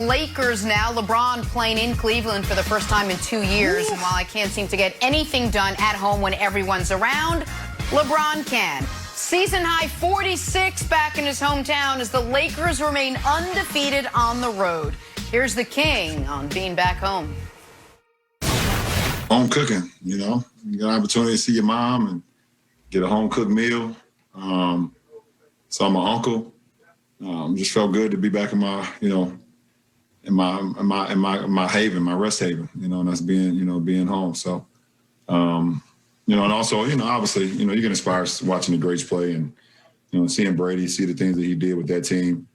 Lakers now. LeBron playing in Cleveland for the first time in 2 years. And while I can't seem to get anything done at home when everyone's around, LeBron can. Season high 46 back in his hometown as the Lakers remain undefeated on the road. Here's the King on being back home. Home cooking, you know. You got an opportunity to see your mom and get a home-cooked meal. Saw my uncle. Just felt good to be back in my, in my haven, my rest haven, and that's being home. So, and also, obviously, you get inspired watching the greats play and, seeing Brady, see the things that he did with that team.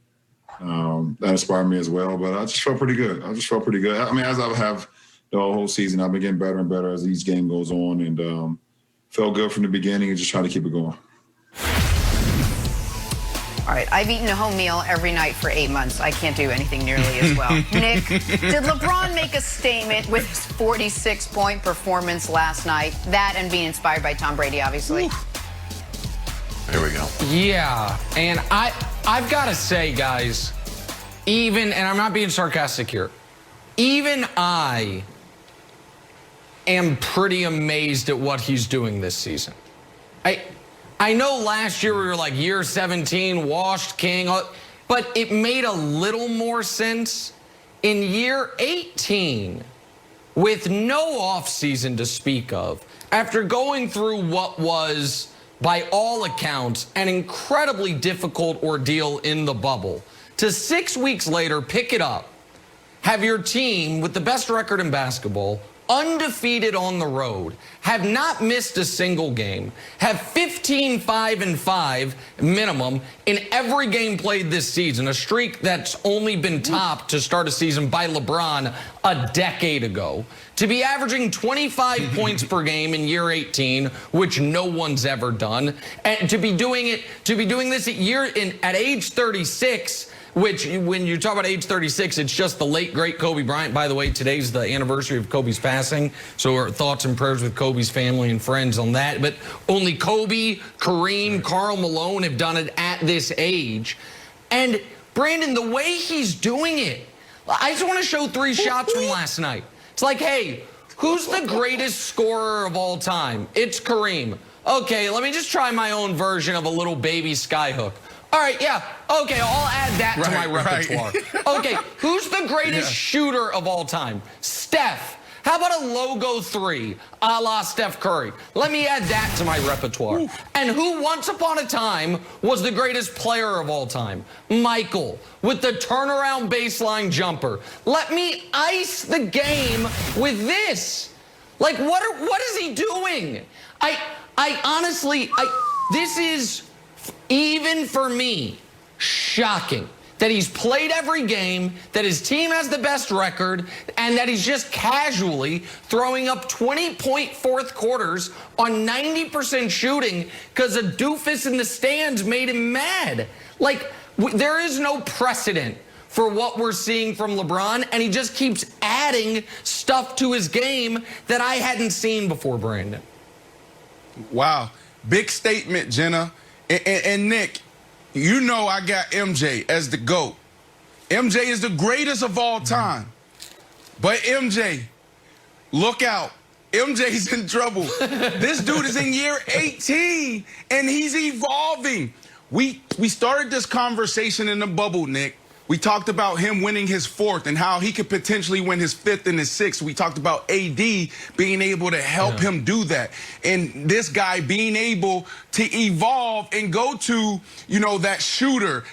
That inspired me as well, but I just felt pretty good. I mean, as I have the whole season, I've been getting better and better as each game goes on, and felt good from the beginning and just trying to keep it going. All right, I've eaten a home meal every night for 8 months. I can't do anything nearly as well. Nick, did LeBron make a statement with his 46-point performance last night? That and being inspired by Tom Brady, obviously. There we go. Yeah, and I've got to say, guys, and I'm not being sarcastic here, even I am pretty amazed at what he's doing this season. I know last year we were like year 17, washed king, but it made a little more sense in year 18 with no offseason to speak of. After going through what was, by all accounts, an incredibly difficult ordeal in the bubble, to 6 weeks later pick it up, have your team with the best record in basketball, undefeated on the road, have not missed a single game, have 15-5-5 minimum in every game played this season, a streak that's only been topped to start a season by LeBron a decade ago, to be averaging 25 points per game in year 18, which no one's ever done, and to be doing this at age 36, which, when you talk about age 36, it's just the late, great Kobe Bryant. By the way, today's the anniversary of Kobe's passing, so our thoughts and prayers with Kobe's family and friends on that. But only Kobe, Kareem, Karl Malone have done it at this age. And, Brandon, the way he's doing it, I just want to show 3 shots from last night. It's like, hey, who's the greatest scorer of all time? It's Kareem. Okay, let me just try my own version of a little baby skyhook. All right, yeah, okay, I'll add that to my repertoire. Okay, who's the greatest shooter of all time? Steph. How about a logo 3, a la Steph Curry? Let me add that to my repertoire. Ooh. And who once upon a time was the greatest player of all time? Michael, with the turnaround baseline jumper. Let me ice the game with this. Like, what is he doing? I honestly, this is, even for me, shocking that he's played every game, that his team has the best record, and that he's just casually throwing up 20-point fourth quarters on 90% shooting because a doofus in the stands made him mad. Like, there is no precedent for what we're seeing from LeBron, and he just keeps adding stuff to his game that I hadn't seen before, Brandon. Wow. Big statement, Jenna. And Nick, you know I got MJ as the GOAT. MJ is the greatest of all time. But MJ, look out. MJ's in trouble. This dude is in year 18, and he's evolving. We started this conversation in the bubble, Nick. We talked about him winning his 4th and how he could potentially win his 5th and his 6th. We talked about AD being able to help him do that. And this guy being able to evolve and go to, that shooter,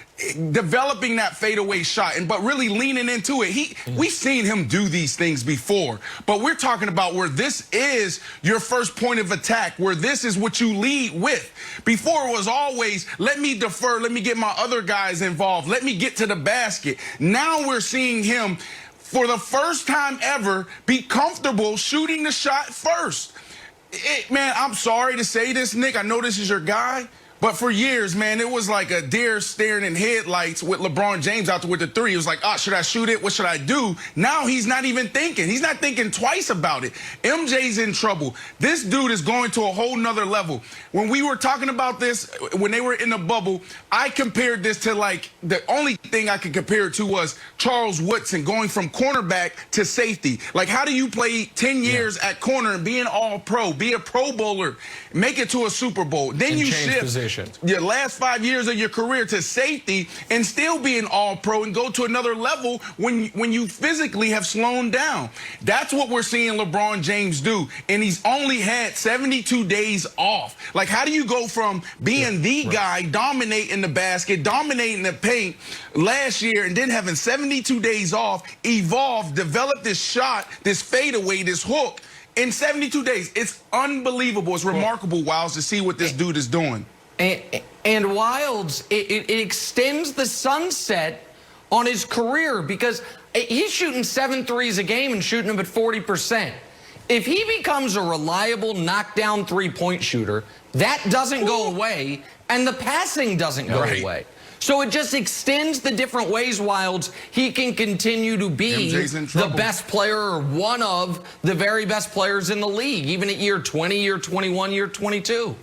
developing that fadeaway shot, but really leaning into it. We've seen him do these things before, but we're talking about where this is your first point of attack, where this is what you lead with. Before it was always, let me defer, let me get my other guys involved, let me get to the basket. Now we're seeing him, for the first time ever, be comfortable shooting the shot first. Man, I'm sorry to say this, Nick, I know this is your guy, But for years, man, it was like a deer staring in headlights with LeBron James out there with the three. It was like, oh, should I shoot it? What should I do? Now he's not even thinking. He's not thinking twice about it. MJ's in trouble. This dude is going to a whole nother level. When we were talking about this, when they were in the bubble, I compared this to, like, the only thing I could compare it to was Charles Woodson going from cornerback to safety. Like, how do you play 10 years at corner and be an all-pro, be a Pro Bowler, make it to a Super Bowl? Then you shift positions. Your last 5 years of your career to safety and still be an all-pro and go to another level when you physically have slowed down. That's what we're seeing LeBron James do, and he's only had 72 days off. Like, how do you go from being the guy, dominating the basket, dominating the paint last year, and then having 72 days off, evolve, develop this shot, this fadeaway, this hook in 72 days? It's unbelievable. It's remarkable, Wiles, to see what this dude is doing. And Wilds, it extends the sunset on his career because he's shooting 7 threes a game and shooting them at 40%. If he becomes a reliable knockdown three-point shooter, that doesn't go away, and the passing doesn't go away. So it just extends the different ways, Wilds, he can continue to be the best player or one of the very best players in the league, even at year 20, year 21, year 22.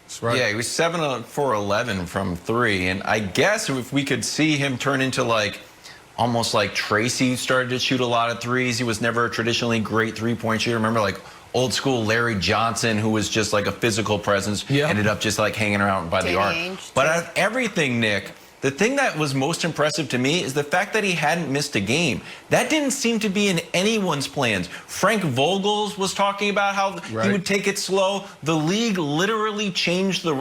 That's right. Yeah, he was 7 for 11 from 3, and I guess if we could see him turn into, like, almost like Tracy started to shoot a lot of threes. He was never a traditionally great three-point shooter. Remember, like, old school Larry Johnson, who was just like a physical presence, ended up just like hanging around by the arc. But out of everything, Nick, the thing that was most impressive to me is the fact that he hadn't missed a game. That didn't seem to be in anyone's plans. Frank Vogels was talking about how he would take it slow. The league literally changed the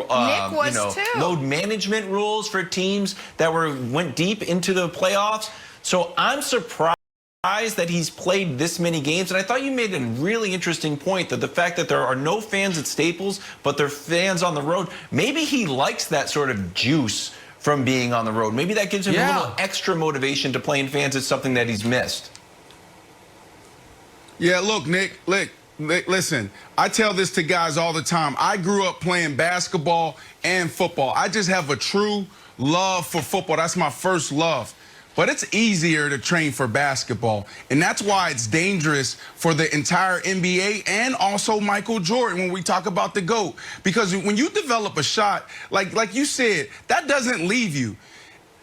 load management rules for teams that went deep into the playoffs. So I'm surprised that he's played this many games, and I thought you made a really interesting point that the fact that there are no fans at Staples, but there are fans on the road, maybe he likes that sort of juice from being on the road. Maybe that gives him a little extra motivation to play in fans. It's something that he's missed. Yeah, look, Nick, listen, I tell this to guys all the time. I grew up playing basketball and football. I just have a true love for football. That's my first love. But it's easier to train for basketball, and that's why it's dangerous for the entire NBA and also Michael Jordan when we talk about the GOAT. Because when you develop a shot, like you said, that doesn't leave you.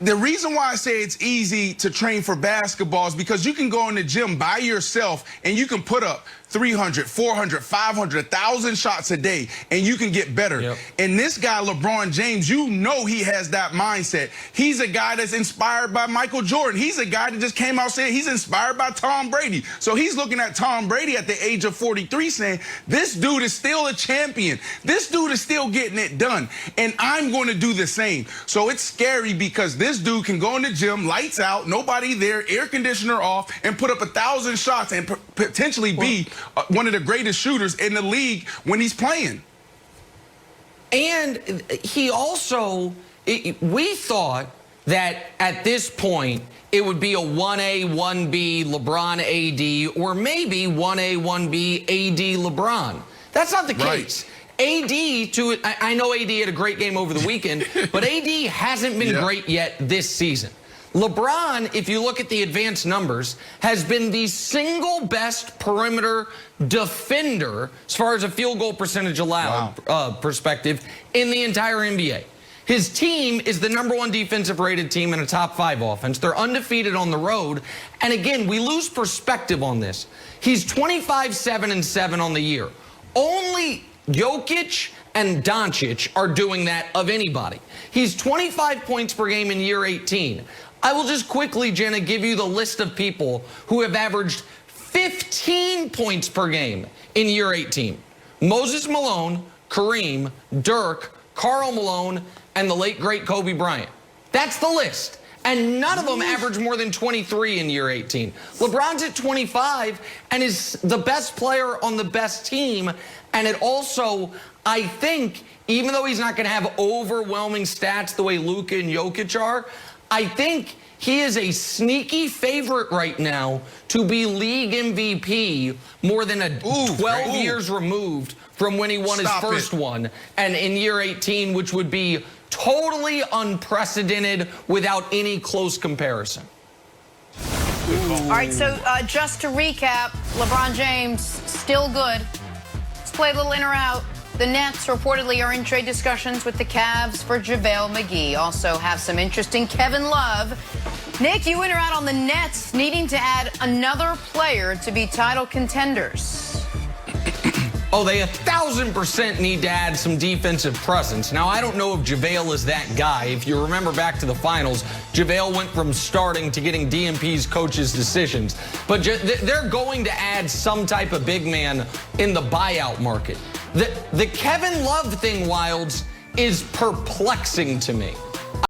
The reason why I say it's easy to train for basketball is because you can go in the gym by yourself and you can put up 300, 400, 500, 1,000 shots a day, and you can get better. And this guy, LeBron James, you know he has that mindset. He's a guy that's inspired by Michael Jordan. He's a guy that just came out saying he's inspired by Tom Brady. So he's looking at Tom Brady at the age of 43 saying, this dude is still a champion. This dude is still getting it done, and I'm going to do the same. So it's scary because this dude can go in the gym, lights out, nobody there, air conditioner off, and put up 1,000 shots and potentially be one of the greatest shooters in the league when he's playing. And he also, we thought that at this point it would be a 1A, 1B LeBron AD, or maybe 1A, 1B AD LeBron. That's not the case. I know AD had a great game over the weekend, but AD hasn't been great yet this season. LeBron, if you look at the advanced numbers, has been the single best perimeter defender as far as a field goal percentage allowed perspective in the entire NBA. His team is the #1 defensive rated team in a top 5 offense. They're undefeated on the road. And again, we lose perspective on this. He's 25-7-7 on the year. Only Jokic and Doncic are doing that of anybody. He's 25 points per game in year 18. I will just quickly, Jenna, give you the list of people who have averaged 15 points per game in year 18. Moses Malone, Kareem, Dirk, Karl Malone, and the late, great Kobe Bryant. That's the list. And none of them average more than 23 in year 18. LeBron's at 25 and is the best player on the best team. And it also, I think, even though he's not going to have overwhelming stats the way Luka and Jokic are, I think He is a sneaky favorite right now to be league MVP more than 12 years removed from when he won his first one. And in year 18, which would be totally unprecedented without any close comparison. All right, so just to recap, LeBron James, still good. Let's play a little in or out. The Nets reportedly are in trade discussions with the Cavs for JaVale McGee. Also have some interesting Kevin Love. Nick, you in or out on the Nets needing to add another player to be title contenders? Oh, they 1,000% need to add some defensive presence. Now, I don't know if JaVale is that guy. If you remember back to the finals, JaVale went from starting to getting DMP's coaches' decisions. But they're going to add some type of big man in the buyout market. The Kevin Love thing, Wilds, is perplexing to me.